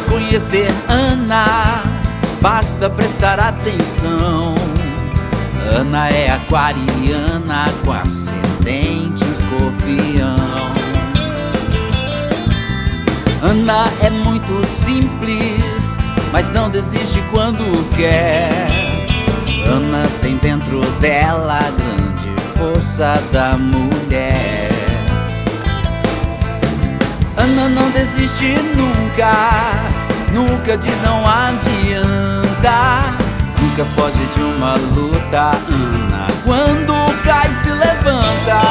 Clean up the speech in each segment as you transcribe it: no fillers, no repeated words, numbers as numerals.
conhecer Ana, basta prestar atenção. Ana é aquariana com ascendente escorpião. Ana é muito simples, mas não desiste quando quer. Ana tem dentro dela a grande força da mulher. Ana não desiste nunca, nunca diz não adianta, nunca foge de uma luta. Ana, quando cai, se levanta.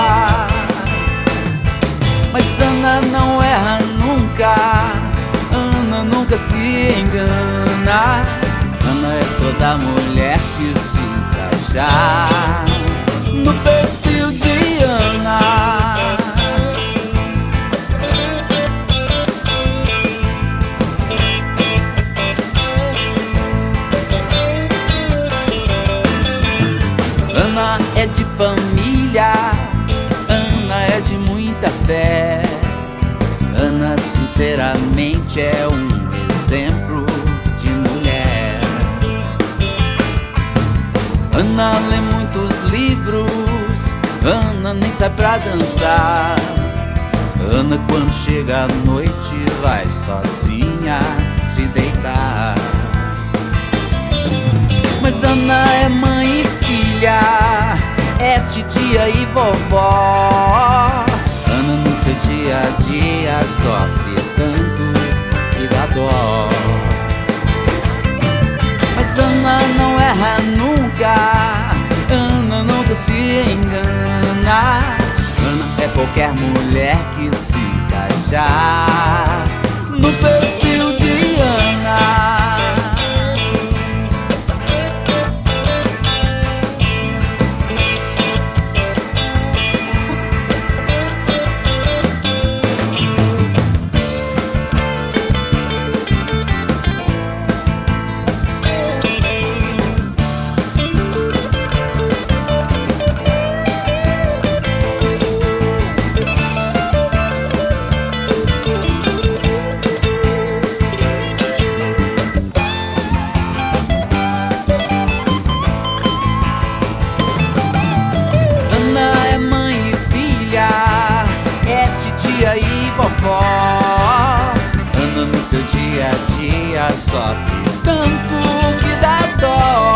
Mas Ana não erra nunca, Ana nunca se engana. Ana é toda mulher que se encaixar no perfil de Ana. Ana é de família, Ana é de muita fé. Ana sinceramente é um exemplo de mulher. Ana lê muitos livros, Ana nem sai pra dançar. Ana quando chega à noite vai sozinha se deitar. Mas Ana é mãe e filha, é titia e vovó. Ana no seu dia a dia sofre tanto que dá dó. Mas Ana não erra nunca, Ana nunca se engana. Ana é qualquer mulher que se encaixar no perfil de Ana. E vovó, Ana no seu dia a dia sofre tanto que dá dó.